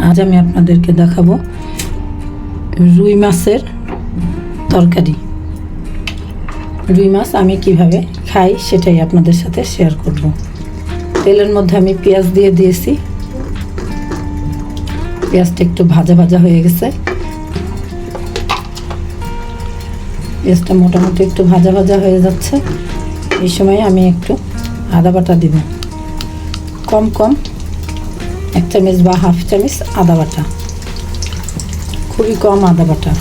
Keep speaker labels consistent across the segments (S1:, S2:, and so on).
S1: আজ আমি আপনাদেরকে দেখাবো রুই মাছের তরকারি। রুই মাছ আমি কিভাবে খাই সেটাই আপনাদের সাথে শেয়ার করব। তেলের মধ্যে আমি পেঁয়াজ দিয়ে দিয়েছি। পেঁয়াজটা একটু ভাজা ভাজা হয়ে গেছে। পেঁয়াজটা মোটামুটি একটু ভাজা ভাজা হয়ে যাচ্ছে। এই সময় আমি একটু আদা বাটা দিব, কম 1 চামচ বা হাফ চামচ আদা বাটা, খুবই কম আদা বাটা।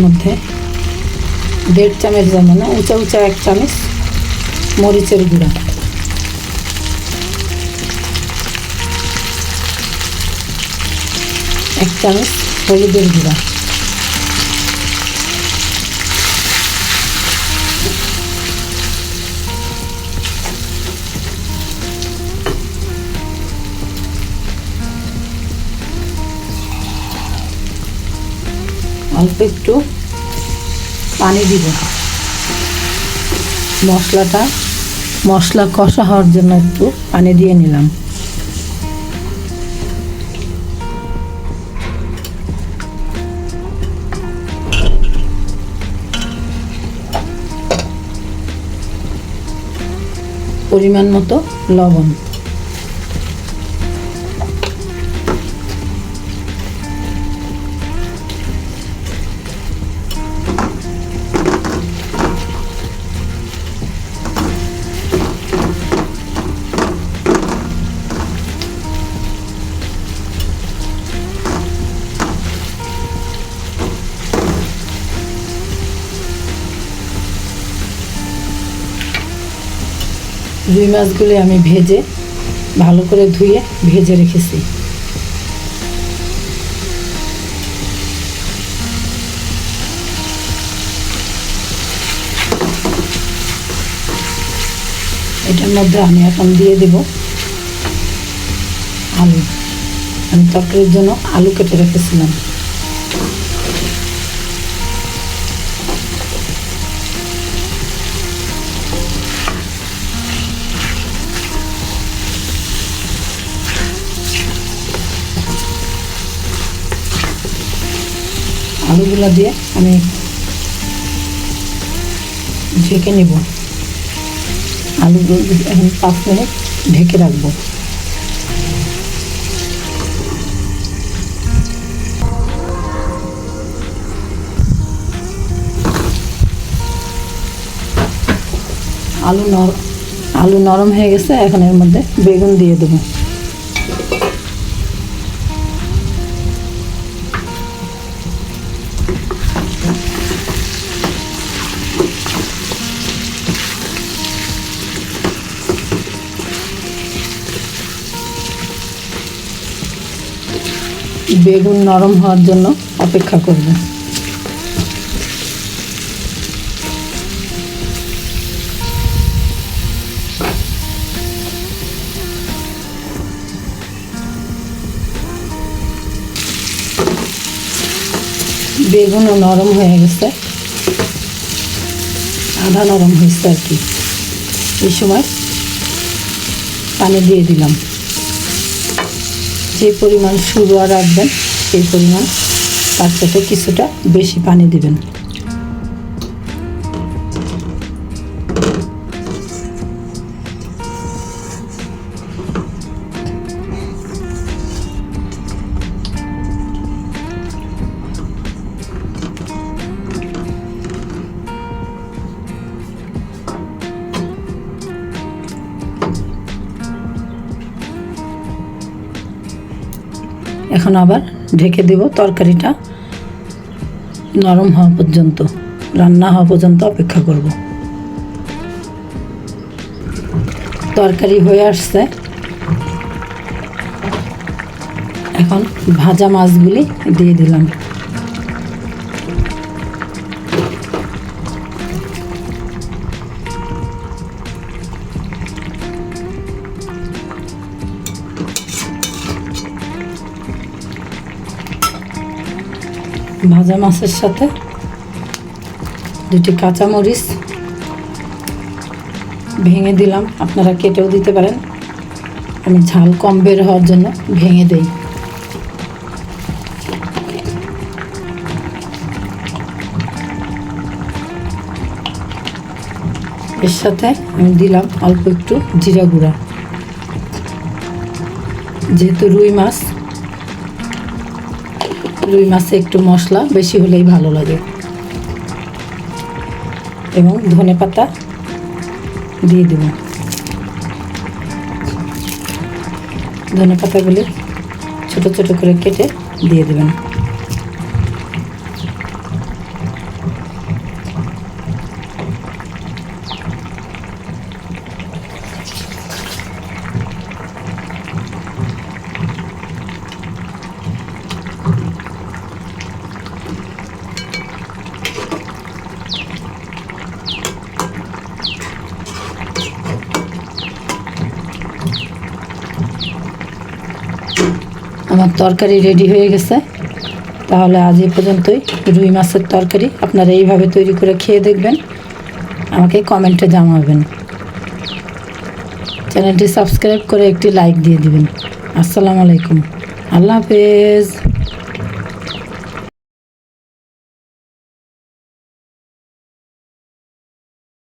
S1: মধ্যে 1.5 চামচ যাবে না, উঁচা 1 চামচ মরিচের গুঁড়া, এক চামচ হলুদের গুঁড়া, অল্প একটু পানি দিব। মশলা কষা হওয়ার জন্য একটু পানি দিয়ে নিলাম। পরিমাণ মতো লবণ, রুই মাছগুলো আমি ভেজে ভালো করে ধুয়ে ভেজে রেখেছি। এটার মধ্যে আমি এখন দিয়ে দেব আলু। আমি তরকারির জন্য আলু কেটে রেখেছিলাম। আলুগুলো দিয়ে আমি ঢেকে নেব। আলুগুলো এখন 5 মিনিট ঢেকে রাখবো। আলু নরম হয়ে গেছে। এখন এর মধ্যে বেগুন দিয়ে দেবো। বেগুন নরম হওয়ার জন্য অপেক্ষা করব। বেগুনও নরম হয়ে গেছে, আধা নরম হয়েছে আর কি। এই সময় পানি দিয়ে দিলাম। যে পরিমাণ শুকনো রাখবেন সেই পরিমাণ তার সাথে কিছুটা বেশি পানি দিবেন। এখন আবার ঢেকে দেব। তরকারিটা নরম হওয়া পর্যন্ত, রান্না হওয়া পর্যন্ত অপেক্ষা করব। তরকারি হয়ে আসছে। এখন ভাজা মাছগুলি দিয়ে দিলাম। ভাজা মাছের সাথে 2টি কাঁচামরিচ ভেঙে দিলাম, আপনারা কেটেও দিতে পারেন। আমি ঝাল কম বের হওয়ার জন্য ভেঙে দেই। এর সাথে আমি দিলাম অল্প একটু জিরা গুঁড়া, যেহেতু রুই মাছে একটু মশলা বেশি হলেই ভালো লাগে। এবং ধনেপাতা দিয়ে দেব। ধনেপাতাগুলি ছোট ছোট করে কেটে দিয়ে দেবেন। আমার তরকারি রেডি হয়ে গেছে। তাহলে আজ এই পর্যন্তই রুই মাছের তরকারি। আপনারা এইভাবে তৈরি করে খেয়ে দেখবেন, আমাকে কমেন্টে জানাবেন। চ্যানেলটি সাবস্ক্রাইব করে একটি লাইক দিয়ে দিবেন। আসসালামু আলাইকুম, আল্লাহ হাফেজ।